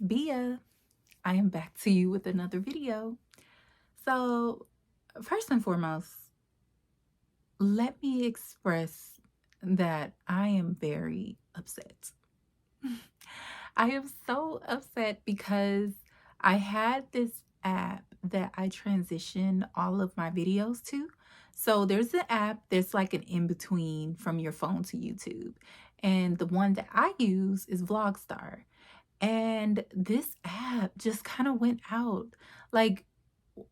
Bia. I am back to you with another video. So, first and foremost, let me express that I am very upset. I am so upset because I had this app that I transitioned all of my videos to. So there's an app that's like an in-between from your phone to YouTube. And the one that I use is Vlogstar. And this app just kind of went out. Like,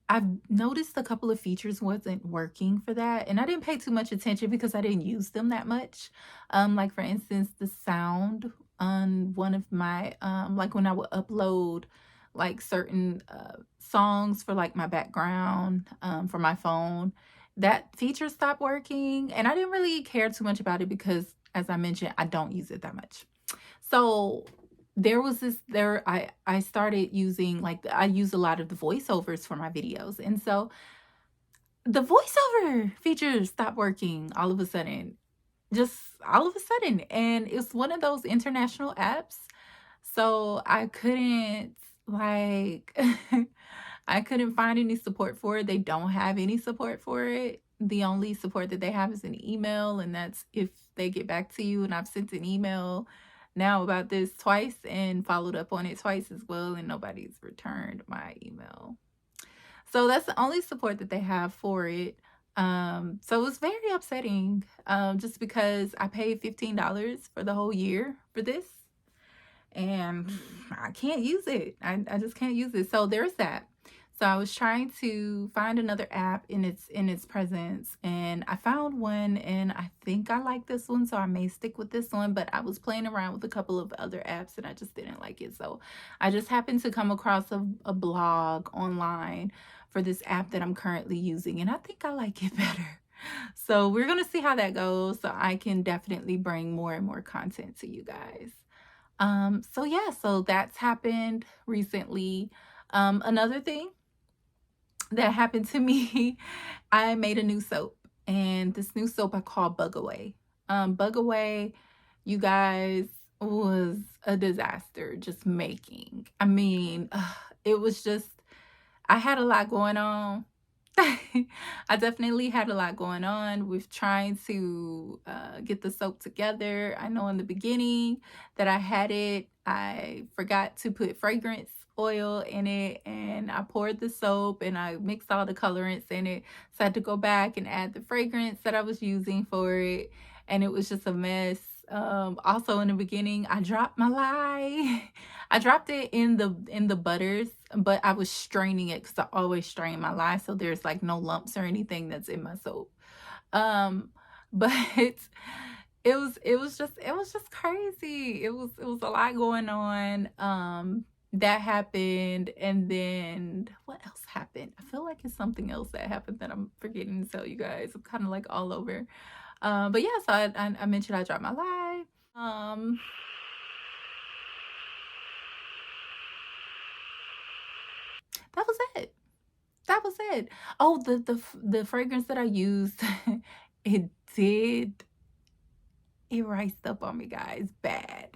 I've noticed a couple of features wasn't working for that, and I didn't pay too much attention because I didn't use them that much. Like for instance, the sound on one of my like when I would upload like certain songs for like my background for my phone, that feature stopped working, and I didn't really care too much about it because, as I mentioned, I don't use it that much. So there was this there I started using like I use a lot of the voiceovers for my videos. And so the voiceover feature stopped working all of a sudden. Just all of a sudden. And it's one of those international apps. So I couldn't like I couldn't find any support for it. They don't have any support for it. The only support that they have is an email, and that's if they get back to you. And I've sent an email now about this twice and followed up on it twice as well, and nobody's returned my email. So that's the only support that they have for it. So it was very upsetting, just because I paid $15 for the whole year for this, and I can't use it. I just can't use it. So there's that. So I was trying to find another app in its presence, and I found one, and I think I like this one, so I may stick with this one. But I was playing around with a couple of other apps and I just didn't like it. So I just happened to come across a blog online for this app that I'm currently using, and I think I like it better. So we're gonna see how that goes, so I can definitely bring more and more content to you guys. So yeah, so that's happened recently. Another thing that happened to me, I made a new soap, and this new soap I call Bug Away. Bug Away, you guys, was a disaster just making. I mean, it was just, I had a lot going on. I definitely had a lot going on with trying to get the soap together. I know in the beginning that I had it, I forgot to put fragrance oil in it, and I poured the soap and I mixed all the colorants in it. So I had to go back and add the fragrance that I was using for it, and it was just a mess. Also in the beginning, I dropped my lye. I dropped it in the butters, but I was straining it because I always strain my lye, so there's like no lumps or anything that's in my soap. Um, but it was just crazy. It was a lot going on. That happened, and then what else happened? I feel like it's something else that happened that I'm forgetting to tell you guys. I'm kind of like all over. But yeah, so I mentioned I dropped my lye. That was it. That was it. Oh, the fragrance that I used, it did, it rised up on me, guys, bad.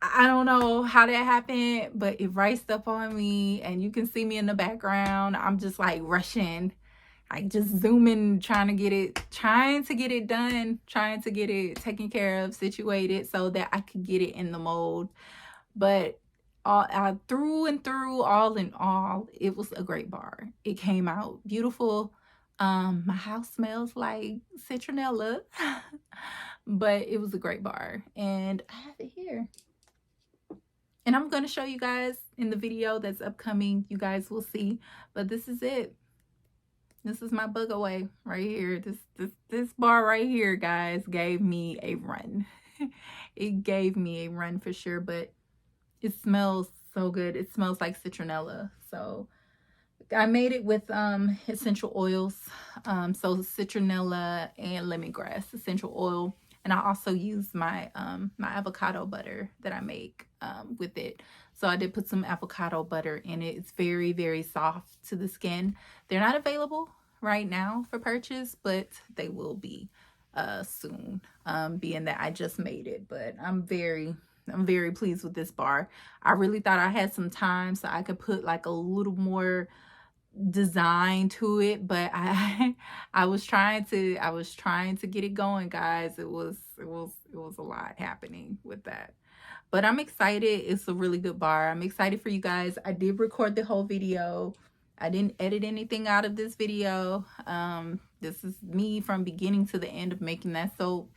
I don't know how that happened, but it rised up on me, and you can see me in the background. I'm just like rushing, like just zooming, trying to get it done, trying to get it taken care of, situated so that I could get it in the mold. But through and through, all in all, it was a great bar. It came out beautiful. My house smells like citronella, but it was a great bar, and I have it here. And I'm going to show you guys in the video that's upcoming. You guys will see, but this is it. This is my Bug Away right here. This bar right here, guys, gave me a run. It gave me a run for sure, but it smells so good. It smells like citronella. So I made it with essential oils. So citronella and lemongrass essential oil. And I also use my my avocado butter that I make with it. So I did put some avocado butter in it. It's very, very soft to the skin. They're not available right now for purchase, but they will be soon, being that I just made it. But I'm very, I'm very pleased with this bar. I really thought I had some time so I could put like a little more design to it, but I was trying to get it going, guys. It was a lot happening with that. But I'm excited. It's a really good bar. I'm excited for you guys. I did record the whole video. I didn't edit anything out of this video. This is me from beginning to the end of making that soap.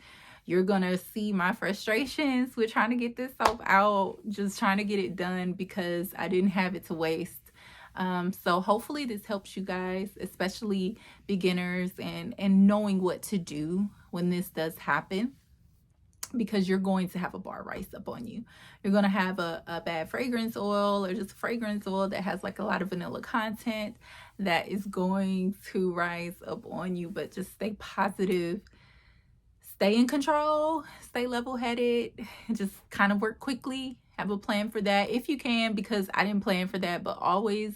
You're gonna see my frustrations with trying to get this soap out, just trying to get it done because I didn't have it to waste. So hopefully this helps you guys, especially beginners, and knowing what to do when this does happen, because you're going to have a bar rise up on you. You're going to have a bad fragrance oil, or just fragrance oil that has like a lot of vanilla content, that is going to rise up on you. But just stay positive, stay in control, stay level-headed, just kind of work quickly. Have a plan for that if you can, because I didn't plan for that. But always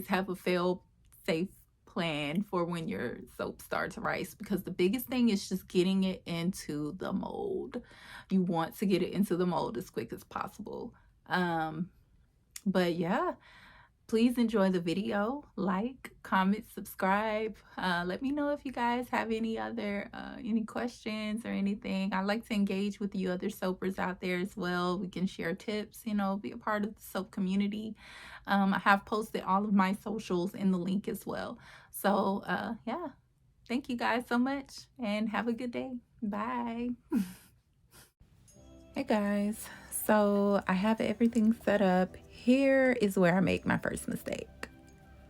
have a fail safe plan for when your soap starts to rise, because the biggest thing is just getting it into the mold. You want to get it into the mold as quick as possible. But yeah, please enjoy the video. Like, comment, subscribe. Let me know if you guys have any other any questions or anything. I like to engage with you other soapers out there as well. We can share tips, you know, be a part of the soap community. I have posted all of my socials in the link as well. So yeah, thank you guys so much, and have a good day. Bye. Hey guys, so I have everything set up. Here is where I make my first mistake.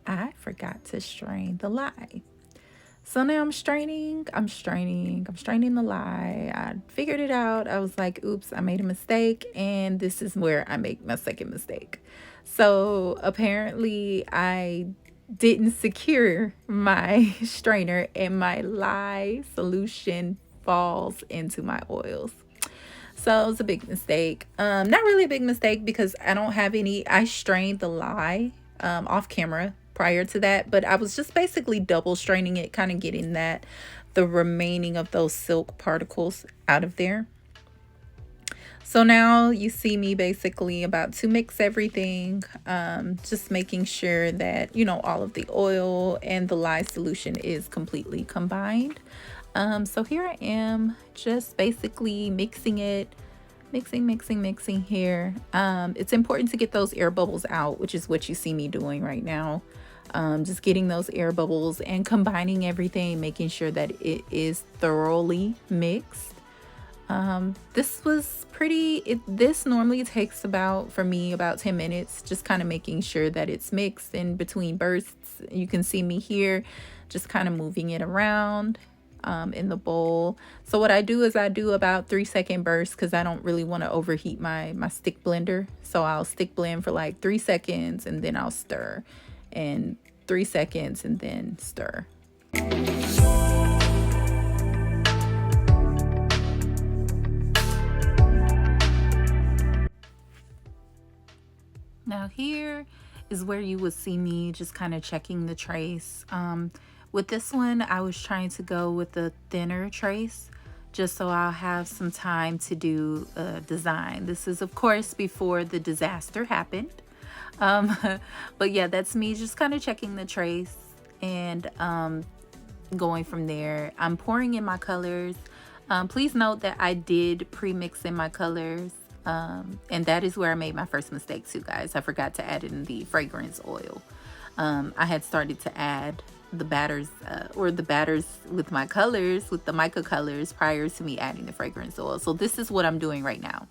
I forgot to strain the lye. So now I'm straining the lye. I figured it out. I was like, oops, I made a mistake, and this is where I make my second mistake. So apparently I didn't secure my strainer, and my lye solution falls into my oils. So it was a big mistake. Not really a big mistake, because I don't have any. I strained the lye off camera prior to that, but I was just basically double straining it, kind of getting the remaining of those silk particles out of there. So now you see me basically about to mix everything, just making sure that, you know, all of the oil and the lye solution is completely combined. So here I am, just basically mixing it, mixing here. It's important to get those air bubbles out, which is what you see me doing right now. Just getting those air bubbles and combining everything, making sure that it is thoroughly mixed. This was this normally takes for me about 10 minutes, just kind of making sure that it's mixed in between bursts. You can see me here, just kind of moving it around in the bowl. So what I do is I do about 3-second bursts, because I don't really want to overheat my stick blender. So I'll stick blend for like 3 seconds, and then I'll stir, and 3 seconds, and then stir. Now here is where you would see me just kind of checking the trace. With this one, I was trying to go with a thinner trace, just so I'll have some time to do a design. This is, of course, before the disaster happened. But yeah, that's me just kind of checking the trace, and going from there. I'm pouring in my colors. Please note that I did pre-mix in my colors. And that is where I made my first mistake too, guys. I forgot to add in the fragrance oil. I had started to add the batters with my colors, with the mica colors, prior to me adding the fragrance oil. So this is what I'm doing right now.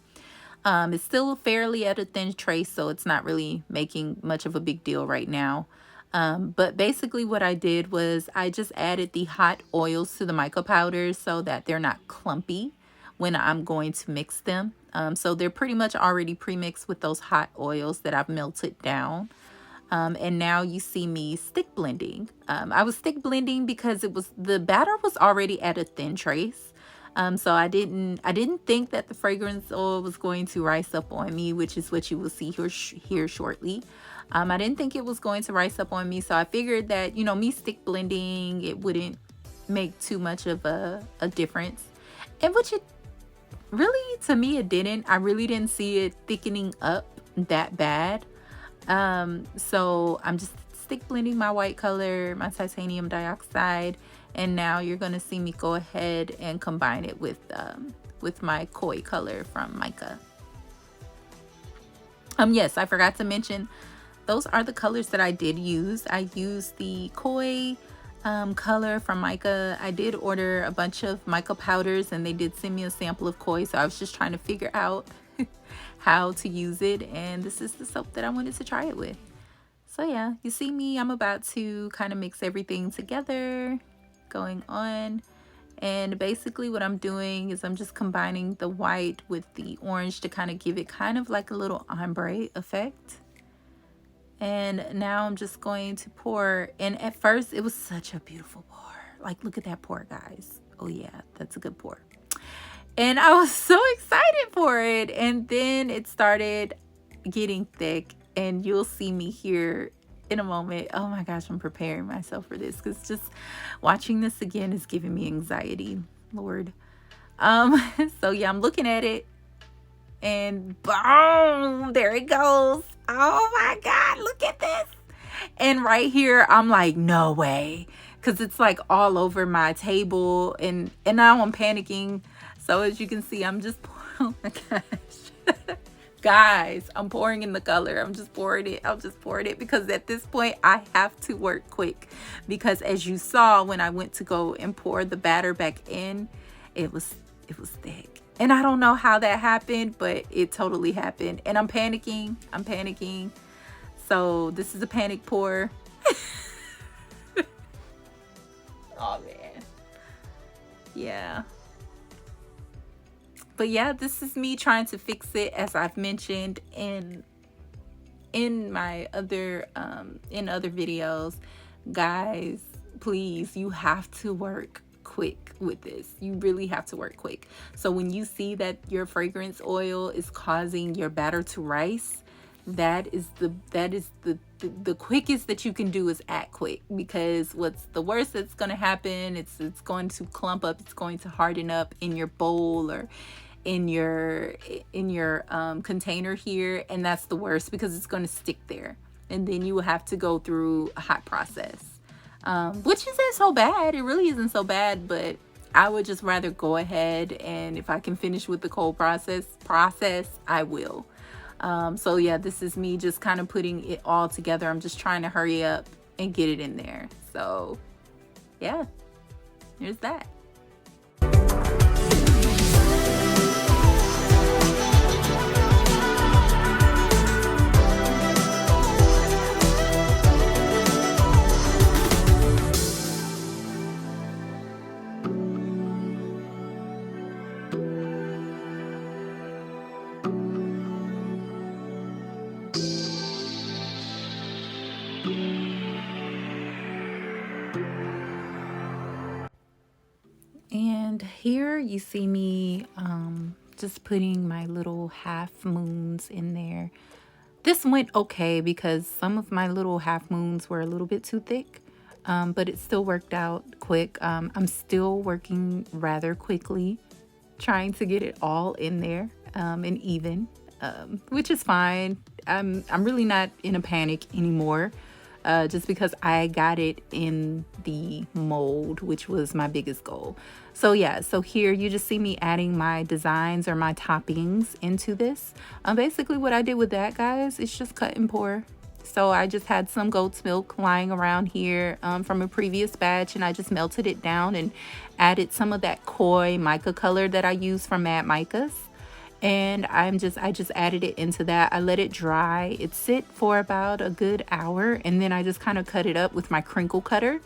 It's still fairly at a thin trace, so it's not really making much of a big deal right now. But basically what I did was I just added the hot oils to the mica powders so that they're not clumpy when I'm going to mix them. So they're pretty much already pre-mixed with those hot oils that I've melted down. And now you see me stick blending. I was stick blending because the batter was already at a thin trace. So I didn't think that the fragrance oil was going to rise up on me, which is what you will see here shortly. I didn't think it was going to rise up on me, so I figured that, you know, me stick blending, it wouldn't make too much of a difference, and really, to me, it didn't. I really didn't see it thickening up that bad. So I'm just stick blending my white color, my titanium dioxide, and now you're gonna see me go ahead and combine it with my koi color from Mica. Yes, I forgot to mention, those are the colors that I did use. I used the koi color from Mica. I did order a bunch of mica powders and they did send me a sample of koi, so I was just trying to figure out how to use it, and this is the soap that I wanted to try it with. So yeah, you see me, I'm about to kind of mix everything together going on. And basically what I'm doing is I'm just combining the white with the orange to kind of give it kind of like a little ombre effect. And now I'm just going to pour. And at first it was such a beautiful pour. Like, look at that pour, guys. Oh yeah, that's a good pour. And I was so excited for it. And then it started getting thick. And you'll see me here in a moment. Oh my gosh, I'm preparing myself for this because just watching this again is giving me anxiety, Lord. So yeah, I'm looking at it and boom, there it goes. Oh my God, look at this. And right here, I'm like, no way. Because it's like all over my table and now I'm panicking. So as you can see, I'm just, oh my gosh. Guys, I'm pouring in the color. I'm just pouring it because at this point I have to work quick, because as you saw when I went to go and pour the batter back in, it was thick. And I don't know how that happened, but it totally happened. And I'm panicking. So this is a panic pour. Oh man. Yeah. But yeah, this is me trying to fix it, as I've mentioned in my other in other videos. Guys, please, you have to work quick with this. You really have to work quick. So when you see that your fragrance oil is causing your batter to rise, that is the quickest that you can do is act quick, because what's the worst that's going to happen, it's going to clump up, it's going to harden up in your bowl or in your container here, and that's the worst because it's going to stick there, and then you will have to go through a hot process, which isn't so bad. It really isn't so bad, but I would just rather go ahead, and if I can finish with the cold process, I will. So yeah, this is me just kind of putting it all together. I'm just trying to hurry up and get it in there. So yeah, here's that. And here you see me just putting my little half moons in there. This went okay because some of my little half moons were a little bit too thick, but it still worked out quick. I'm still working rather quickly, trying to get it all in there and even, which is fine. I'm really not in a panic anymore. Just because I got it in the mold, which was my biggest goal. So yeah, so here you just see me adding my designs or my toppings into this. Basically what I did with that, guys, is just cut and pour. So I just had some goat's milk lying around here from a previous batch, and I just melted it down and added some of that koi mica color that I use from Mad Micas. And I just added it into that. I let it dry. It sit for about a good hour, and then I just kind of cut it up with my crinkle cutter.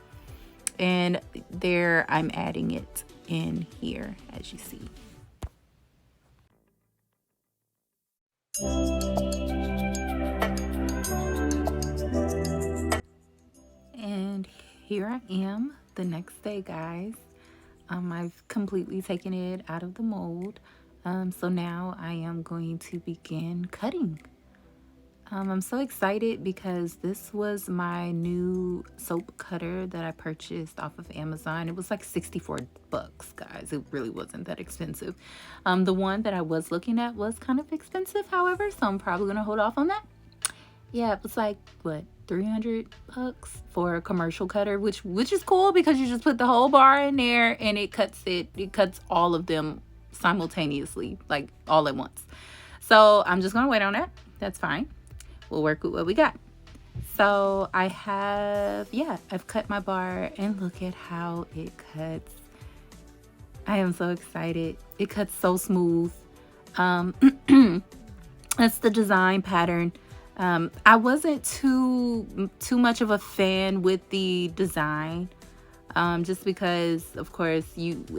And there I'm adding it in here, as you see. And here I am the next day, guys. I've completely taken it out of the mold. So now I am going to begin cutting. I'm so excited because this was my new soap cutter that I purchased off of Amazon. It was like 64 bucks, guys. It really wasn't that expensive. The one that I was looking at was kind of expensive, however, so I'm probably going to hold off on that. Yeah, it was like, what, 300 bucks for a commercial cutter, which is cool because you just put the whole bar in there and it cuts all of them simultaneously, like all at once. So I'm just going to wait on that. That's fine. We'll work with what we got. So I've cut my bar and look at how it cuts. I am so excited. It cuts so smooth. Um, that's the design pattern. I wasn't too much of a fan with the design, just because, of course,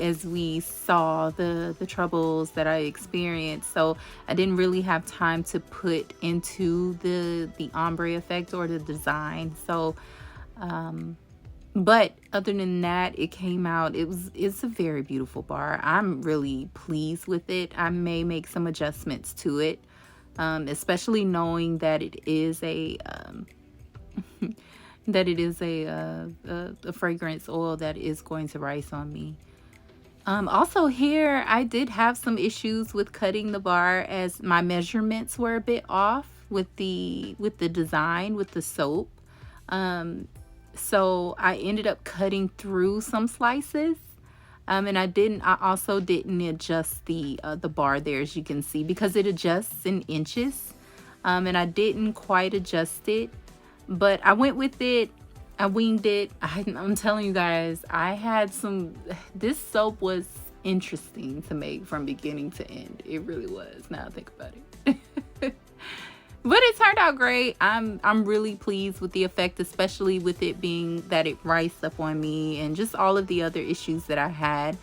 as we saw the troubles that I experienced, so I didn't really have time to put into the ombre effect or the design. So, but other than that, it came out. It's a very beautiful bar. I'm really pleased with it. I may make some adjustments to it, especially knowing that it is a fragrance oil that is going to rise on me. Also here, I did have some issues with cutting the bar as my measurements were a bit off with the design with the soap. So I ended up cutting through some slices. And I also didn't adjust the bar there, as you can see, because it adjusts in inches. And I didn't quite adjust it, but I went with it. I winged it. I'm telling you guys, this soap was interesting to make from beginning to end. It really was. Now I think about it. But it turned out great. I'm really pleased with the effect, especially with it being that it rised up on me and just all of the other issues that I had.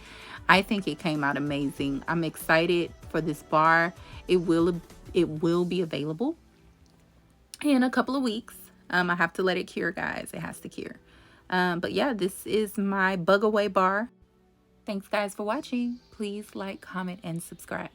I think it came out amazing. I'm excited for this bar. It will be available in a couple of weeks. I have to let it cure, guys. It has to cure. But yeah, this is my bug away bar. Thanks, guys, for watching. Please like, comment, and subscribe.